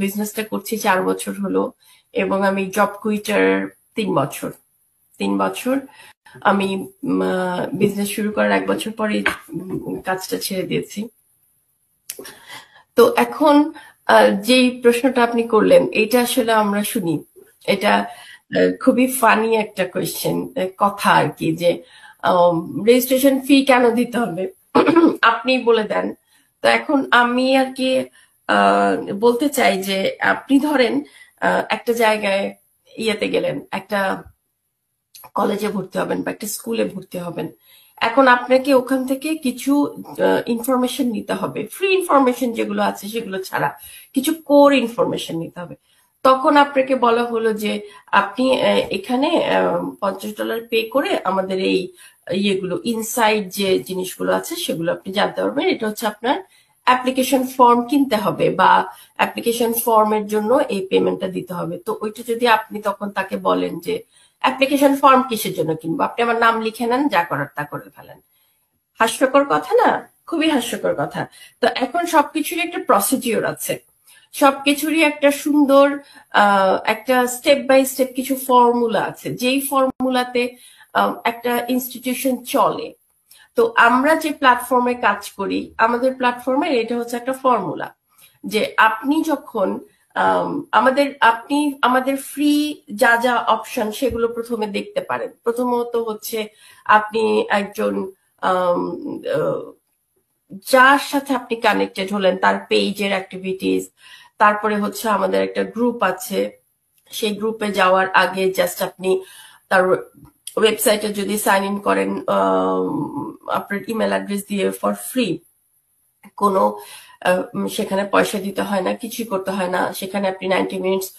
বিজনেসটা করছি 4 বছর হলো এবং আমি জব কুইটার 3 বছর। 3 বছর আমি বিজনেস শুরু করার 1 বছর পরে কাজটা ছেড়ে দিয়েছি। তো এখন যেই প্রশ্নটা আপনি করলেন এটা আসলে আমরা শুনি, এটা খুবই ফানি একটা কোয়েশ্চেন, কথা আর কি, যে রেজিস্ট্রেশন ফি কেন দিতে হবে আপনি বলে দেন। তো এখন আমি আর কি আহ, বলতে চাই যে আপনি ধরেন একটা জায়গায় ইয়েতে গেলেন, একটা কলেজে ভর্তি হবেন বা একটা স্কুলে ভর্তি হবেন। এখন আপনাকে ওখান থেকে কিছু ইনফরমেশন নিতে হবে, ফ্রি ইনফরমেশন যেগুলো আছে সেগুলো ছাড়া কিছু কোর ইনফরমেশন নিতে হবে। তখন আপনাকে বলা হলো যে আপনি এখানে $50 পে করে আমাদের এই ইয়েগুলো, ইনসাইড যে জিনিসগুলো আছে সেগুলো আপনি জানতে পারবেন। এটা হচ্ছে আপনার অ্যাপ্লিকেশন ফর্ম কিনতে হবে বা অ্যাপ্লিকেশন ফর্মের জন্য এই পেমেন্টটা দিতে হবে। তো ওইটা যদি আপনি তখন তাকে বলেন যে অ্যাপ্লিকেশন ফর্ম কিসের জন্য কিনবো, আপনি আমার নাম লিখে নেন, যা করার তা করে ফেলেন। হাস্যকর কথা না? খুবই হাস্যকর কথা। তো এখন সবকিছুরই একটা প্রসিডিওর আছে, সবকিছুরই একটা সুন্দর একটা স্টেপ বাই স্টেপ কিছু ফর্মুলা আছে, যেই ফর্মুলাতে একটা ইনস্টিটিউশন চলে। তো আমরা যে প্ল্যাটফর্মে কাজ করি, আমাদের প্ল্যাটফর্মে এটা হচ্ছে একটা ফর্মুলা, যে আপনি যখন আপনি আমাদের ফ্রি যা যা অপশন সেগুলো প্রথমে দেখতে পারেন। প্রথমত হচ্ছে আপনি একজন আম, আহ, যার সাথে আপনি কানেক্টেড হলেন তার পেজের অ্যাক্টিভিটিস, তারপরে হচ্ছে আমাদের একটা গ্রুপ আছে, সেই গ্রুপে যাওয়ার আগে জাস্ট আপনি তার ওয়েবসাইটে যদি সাইন ইন করেন আপনার ইমেল অ্যাড্রেস দিয়ে ফর ফ্রি, কোনো সেখানে পয়সা দিতে হয় না, কিছুই করতে হয় না। সেখানে আপনি 90 মিনিটস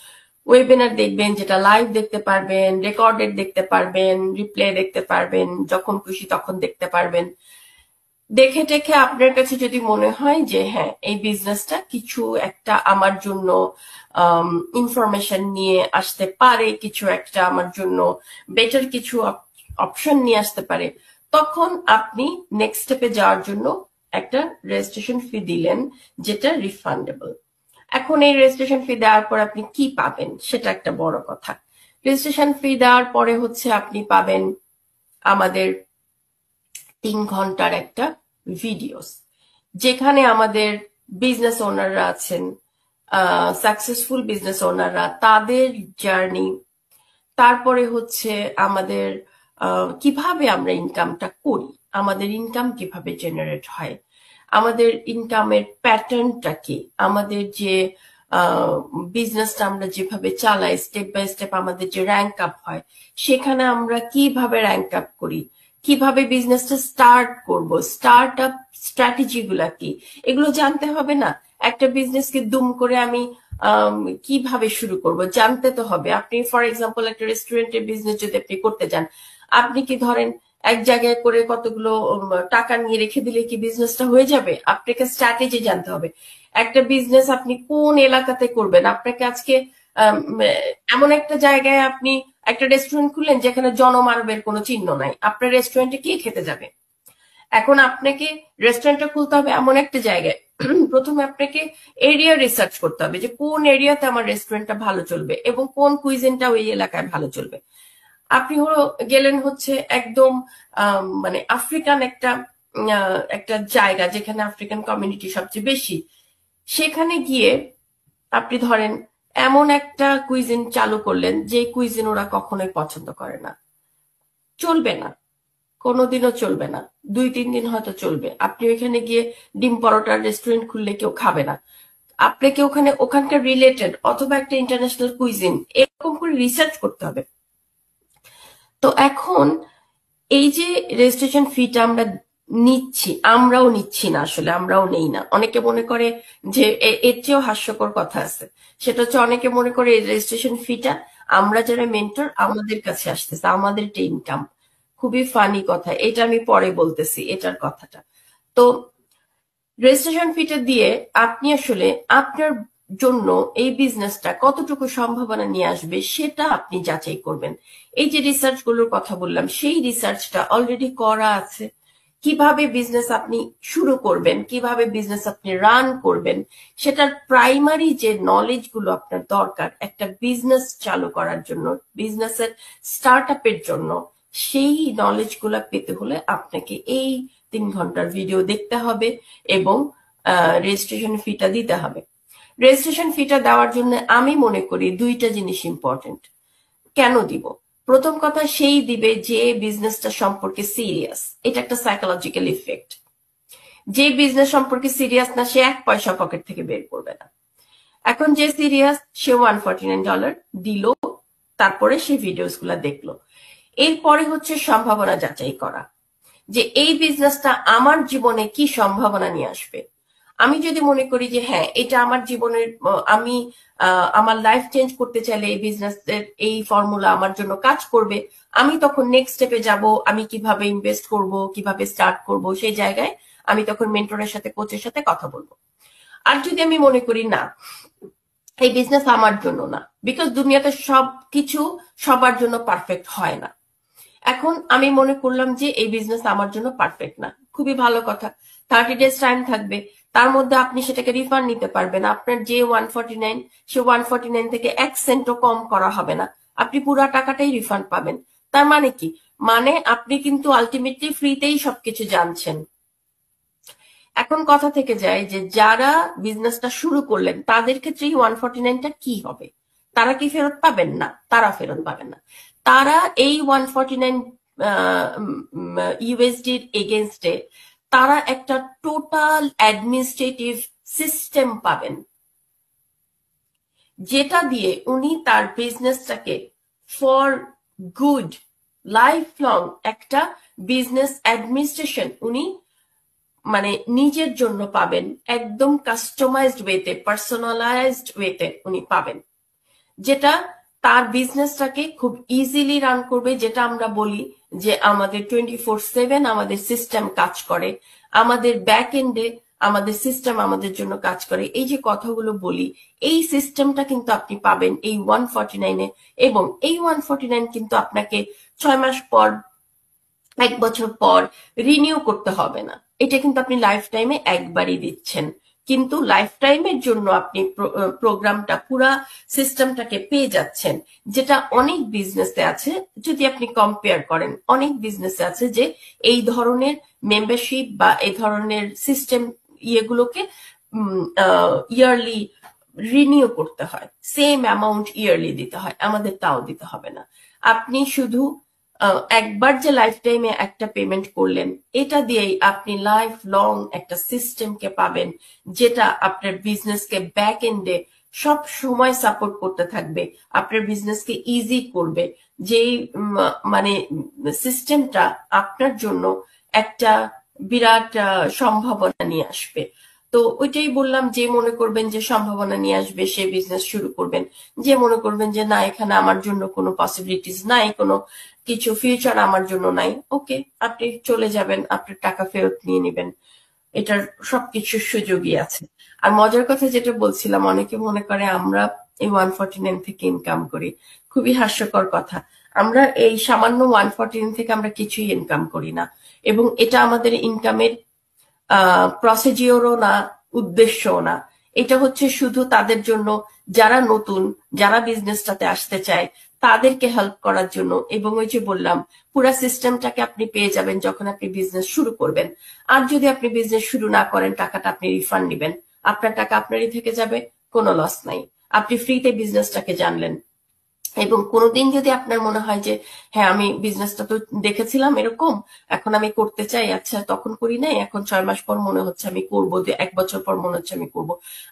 ওয়েবিনার দেখবেন, যেটা লাইভ দেখতে পারবেন, রেকর্ডেড দেখতে পারবেন, রিপ্লে দেখতে পারবেন, যখন খুশি তখন দেখতে পারবেন। দেখে টেখে আপনার কাছে যদি মনে হয় যে হ্যাঁ এই বিজনেসটা কিছু একটা আমার জন্য ইনফরমেশন নিয়ে আসতে পারে, কিছু একটা আমার জন্য বেটার কিছু অপশন নিয়ে আসতে পারে, তখন আপনি নেক্সট স্টেপে যাওয়ার জন্য একটা রেজিস্ট্রেশন ফি দিলেন, যেটা রিফান্ডেবল। এখন এই রেজিস্ট্রেশন ফি দেওয়ার পর আপনি কি পাবেন সেটা একটা বড় কথা। রেজিস্ট্রেশন ফি দেওয়ার পরে হচ্ছে আপনি পাবেন আমাদের 3 ঘন্টার একটা ভিডিওস, যেখানে আমাদের বিজনেস ওনাররা আছেন, সাকসেসফুল বিজনেস ওনাররা, তাদের জার্নি, তারপরে হচ্ছে আমাদের কিভাবে আমরা ইনকামটা করি, আমাদের ইনকাম কিভাবে জেনারেট হয়, আমাদের ইনকামের প্যাটার্নটা কি, আমাদের যে বিজনেসটা আমরা যেভাবে চালাই, স্টেপ বাই স্টেপ আমাদের যে র্যাঙ্ক আপ হয়, সেখানে আমরা কিভাবে র্যাঙ্ক আপ করি, কিভাবে বিজনেসটা স্টার্ট করব, স্টার্ট আপ স্ট্র্যাটেজি গুলা কি, এগুলো জানতে হবে না? একটা বিজনেসকে দুম করে আমি কিভাবে শুরু করব জানতে তো হবে। আপনি ফর এক্সাম্পল একটা রেস্টুরেন্টের বিজনেস যদি আপনি করতে যান, আপনি কি ধরেন এক জায়গায় করে কতগুলো টাকা নিয়ে রেখে দিলে কি বিজনেসটা হয়ে যাবে? আপনাকে স্ট্র্যাটেজি জানতে হবে। একটা বিজনেস আপনি কোন এলাকাতে করবেন, আপনাকে আজকে আম, এমন একটা জায়গায় আপনি একটা রেস্টুরেন্ট খুললেন যেখানে জনমানবের কোনো চিহ্ন নাই, আপনার রেস্টুরেন্টে কে খেতে যাবে? এখন আপনাকে রেস্টুরেন্টটা খুলতে হবে এমন একটা জায়গায়, প্রথমে আপনাকে এরিয়া রিসার্চ করতে হবে যে কোন এরিয়াতে আমার রেস্টুরেন্টটা ভালো চলবে এবং কোন কুইজিনটা ওই এলাকায় ভালো চলবে। আপনি হলো গেলেন হচ্ছে একদম মানে আফ্রিকান একটা জায়গা যেখানে আফ্রিকান কমিউনিটি সবচেয়ে বেশি, সেখানে গিয়ে আপনি ধরেন এমন একটা কুইজিন চালু করলেন যে কুইজিন ওরা কখনোই পছন্দ করে না, চলবে না, কোনোদিনও চলবে না। 2-3 দিন হয়তো চলবে, আপনি ওইখানে গিয়ে ডিম পরোটার রেস্টুরেন্ট খুললে কেউ খাবে না। আপনাকে ওখানে ওখানকার রিলেটেড অথবা একটা ইন্টারন্যাশনাল কুইজিন এরকম করে রিসার্চ করতে হবে। তো এখন এই যে রেজিস্ট্রেশন ফিটা আমরা নিচ্ছি, আমরাও নিচ্ছি না, আসলে আমরাও নেই না। অনেকে মনে করে যে এর চেয়েও হাস্যকর কথা আছে, সেটা হচ্ছে অনেকে মনে করে এই রেজিস্ট্রেশন ফিটা আমরা যারা মেন্টর আমাদের কাছে আসতেছে, আমাদের এটা ইনকাম। খুবই ফানি কথা, এটা আমি পরে বলতেছি এটার কথাটা। তো রেজিস্ট্রেশন ফিটা দিয়ে আপনি আসলে আপনার জন্য এই বিজনেসটা কতটুকু সম্ভাবনা নিয়ে আসবে সেটা আপনি যাচাই করবেন। এই যে রিসার্চ গুলোর কথা বললাম, সেই রিসার্চটা অলরেডি করা আছে, কিভাবে বিজনেস আপনি শুরু করবেন, কিভাবে বিজনেস আপনি রান করবেন, সেটার প্রাইমারি যে নলেজ গুলো আপনার দরকার একটা বিজনেস চালু করার জন্য, বিজনেসের স্টার্ট আপের জন্য, সেই নলেজ গুলা পেতে হলে আপনাকে এই 3 ঘন্টার ভিডিও দেখতে হবে এবং রেজিস্ট্রেশন ফিটা দিতে হবে। রেজিস্ট্রেশন ফিটা দেওয়ার জন্য আমি মনে করি 2টা জিনিস ইম্পর্টেন্ট। কেন দিব? প্রথম কথা, সেই দিবে যে বিজনেসটা সম্পর্কে সিরিয়াস। এটা একটা সাইকোলজিক্যাল ইফেক্ট। যে বিজনেস সম্পর্কে সিরিয়াস না, সে 1 পয়সা পকেট থেকে বের করবে না। এখন যে সিরিয়াস, সে $149 দিল, তারপরে সে ভিডিওস গুলা দেখলো। এরপরে হচ্ছে সম্ভাবনা যাচাই করা, যে এই বিজনেসটা আমার জীবনে কি সম্ভাবনা নিয়ে আসবে। আমি যদি মনে করি যে হ্যাঁ, এটা আমার জীবনের, আমি আমার লাইফ চেঞ্জ করতে চাইলে এই বিজনেসের এই ফর্মুলা আমার জন্য কাজ করবে, আমি তখন নেক্সট স্টেপে যাব। আমি কিভাবে ইনভেস্ট করব, কিভাবে স্টার্ট করব, সেই জায়গায় আমি তখন মেন্টরের সাথে, কোচের সাথে কথা বলবো। আর যদি আমি মনে করি না, এই বিজনেস আমার জন্য না, বিকজ দুনিয়াতে সবকিছু সবার জন্য পারফেক্ট হয় না। এখন আমি মনে করলাম যে এই বিজনেস আমার জন্য পারফেক্ট না, খুবই ভালো কথা। 30 days টাইম থাকবে, তার মধ্যে আপনি সেটাকে রিফান্ড নিতে পারবেন। আপনার যে 149, সে 149 থেকে 1 সেন্টও কম করা হবে না, আপনি পুরো টাকাটাই রিফান্ড পাবেন। তার মানে কি? মানে আপনি কিন্তু আলটিমেটলি ফ্রিতেই সবকিছু জানছেন। এখন কথা থেকে যায় যে যারা বিজনেসটা শুরু করলেন তাদের ক্ষেত্রে এই 149টা কি হবে? তারা কি ফেরত পাবেন? না, তারা ফেরত পাবেন না। তারা এই 149 ইউএসডির এগেনস্টে তারা একটা টোটাল অ্যাডমিনিস্ট্রেটিভ সিস্টেম পাবেন, যেটা দিয়ে উনি তার বিজনেসটাকে ফর গুড লাইফ লং একটা বিজনেস অ্যাডমিনিস্ট্রেশন উনি মানে নিজের জন্য পাবেন, একদম কাস্টমাইজড ওয়েতে, পার্সোনালাইজড ওয়েতে উনি পাবেন, যেটা তার বিজনেসটাকে খুব ইজিলি রান করবে। যেটা আমরা বলি যে আমাদের 24/7 আমাদের সিস্টেম কাজ করে, আমাদের ব্যাক এন্ডে আমাদের সিস্টেম আমাদের জন্য কাজ করে। এই যে কথাগুলো বলি, এই সিস্টেমটা কিন্তু আপনি পাবেন এই 149-এ, এবং এই 149 কিন্তু আপনাকে 6 মাস পর, 1 বছর পর রিনিউ করতে হবে না। এটা কিন্তু আপনি লাইফ টাইমে একবারই দিচ্ছেন, কিন্তু লাইফ টাইমের জন্য আপনি প্রোগ্রামটা, পুরা সিস্টেমটাকে পেয়ে যাচ্ছেন, যেটা অনেক বিজনেসে আছে। যদি আপনি কম্পেয়ার করেন, অনেক বিজনেসে আছে যে এই ধরনের মেম্বারশিপ বা এই ধরনের সিস্টেম ইয়েগুলোকে ইয়ারলি রিনিউ করতে হয়, সেম অ্যামাউন্ট ইয়ারলি দিতে হয়। আমাদের তাও দিতে হবে না। আপনি শুধু একবার যে লাইফ টাইমে একটা পেমেন্ট করলেন, এটা দিয়েই আপনি লাইফ লং একটা সিস্টেমকে পাবেন, যেটা আপনার বিজনেসকে ব্যাক এন্ডে সব সময় সাপোর্ট করতে থাকবে, আপনার বিজনেসকে ইজি করবে। যেই মানে সিস্টেমটা আপনার জন্য একটা বিরাট সম্ভাবনা নিয়ে আসবে। তো ওইটাই বললাম, যে মনে করবেন যে সম্ভাবনা নিয়ে আসবে সে বিজনেস শুরু করবেন, যে মনে করবেন যে না, এখানে আমার জন্য কোনো পসিবিলিটিস নাই, কোনো কিছু ফিউচার আমার জন্য নাই, ওকে, আপনি চলে যাবেন, আপনার টাকা ফেরত নিয়ে নেবেন। এটার সবকিছুর সুযোগই আছে। আর মজার কথা যেটা বলছিলাম, অনেকে মনে করে আমরা এই 149 থেকে ইনকাম করি। খুবই হাস্যকর কথা। আমরা এই সামান্য 149 থেকে আমরা কিছুই ইনকাম করি না, এবং এটা আমাদের ইনকামের প্রসিডিওরও না, উদ্দেশ্যও না। এটা হচ্ছে শুধু তাদের জন্য যারা নতুন, যারা বিজনেসটাতে আসতে চায়, তাদেরকে হেল্প করার জন্য। এবং ওই যে বললাম, পুরো সিস্টেমটাকে আপনি পেয়ে যাবেন যখন আপনি বিজনেস শুরু করবেন। আর যদি আপনি বিজনেস শুরু না করেন, টাকাটা আপনি রিফান্ড নেবেন, আপনার টাকা আপনারই থেকে যাবে, কোনো লস নাই। আপনি ফ্রিতে বিজনেসটাকে জানলেন। এবং কোনোদিন যদি আপনার মনে হয় যে হ্যাঁ, আমি বিজনেসটা তো দেখেছিলাম এরকম, এখন আমি করতে চাই, আচ্ছা তখন করি নাই, এখন 6 মাস পর মনে হচ্ছে আমি করবো, 1 বছর পর মনে হচ্ছে আমি করব,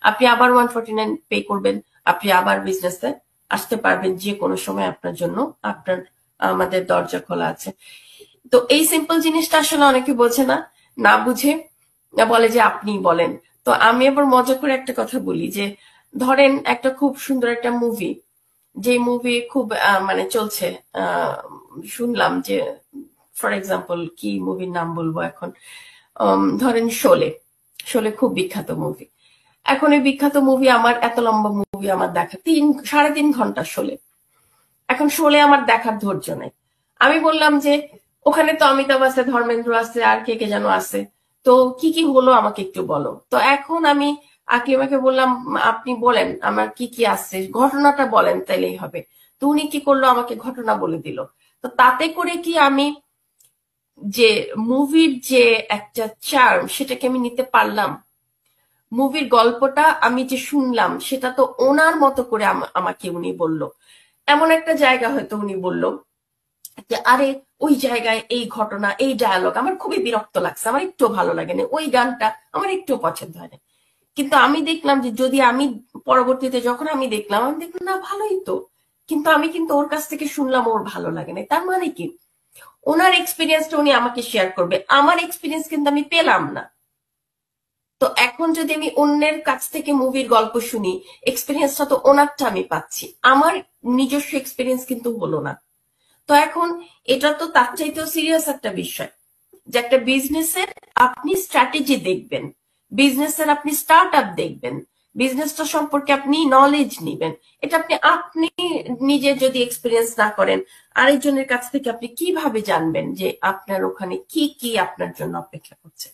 আপনি আবার 149 পে করবেন, আপনি আবার বিজনেসে আসতে পারবেন যে কোনো সময়। আপনার জন্য আপনার আমাদের দরজা খোলা আছে। তো এই সিম্পল জিনিসটা আসলে অনেকে বোঝে না, না বুঝে বলে যে আপনি বলেন। তো আমি আবার মজা করে একটা কথা বলি, যে ধরেন একটা খুব সুন্দর একটা মুভি, যে মুভি খুব মানে চলছে, শুনলাম যে, ফর এক্সাম্পল কি মুভির নাম বলবো এখন, ধরেন শোলে। শোলে খুব বিখ্যাত মুভি। এখন এই বিখ্যাত মুভি, আমার এত লম্বা মুভি আমার দেখা 3-3.5 ঘন্টা শোলে। এখন শোলে আমার দেখার ধৈর্য নেই। আমি বললাম যে ওখানে তো অমিতাভ আছে, ধর্মেন্দ্র আছে, আর কে কে যেন আছে। তো কি কি হলো আমাকে একটু বলো। তো এখন আমি আকলিমাকে বললাম, আপনি বলেন আমার কি কি আছে, ঘটনাটা বলেন তাইলেই হবে। তো উনি কি করলো, আমাকে ঘটনা বলে দিল। তো তাতে করে কি আমি যে মুভির যে একটা চার্ম সেটাকে আমি নিতে পারলাম। মুভির গল্পটা আমি যে শুনলাম সেটা তো ওনার মতো করে আমাকে উনি বলল। এমন একটা জায়গা হয়তো উনি বলল যে আরে ওই জায়গায় এই ঘটনা, এই ডায়ালগ আমার খুবই বিরক্ত লাগছে, আমার একটু ভালো লাগেনি, ওই গানটা আমার একটু পছন্দ হয়নি। কিন্তু আমি দেখলাম যে যদি আমি পরবর্তীতে যখন আমি দেখলাম না ভালোই তো, কিন্তু আমি কিন্তু ওর কাছ থেকে শুনলাম ওর ভালো লাগে না, তার মানে কি ওনার এক্সপিরিয়েন্সটা উনি আমাকে শেয়ার করবে, আমার এক্সপিরিয়েন্স কিন্তু আমি পেলাম না। তো এখন যদি আমি অন্যের কাছ থেকে মুভির গল্প শুনি, এক্সপিরিয়েন্সটা তো ওনারটা আমি পাচ্ছি, আমার নিজস্ব এক্সপিরিয়েন্স কিন্তু হলো না। তো এখন এটা তো তার চাইতেও সিরিয়াস একটা বিষয় যে একটা বিজনেসের আপনি স্ট্র্যাটেজি দেখবেন, বিজনেসের আপনি স্টার্ট আপ দেখবেন, বিজনেসটা সম্পর্কে আপনি নলেজ নিবেন। এটা আপনি আপনি নিজে যদি এক্সপিরিয়েন্স না করেন, আরেকজনের কাছ থেকে আপনি কিভাবে জানবেন যে আপনার ওখানে কি কি আপনার জন্য অপেক্ষা করছে।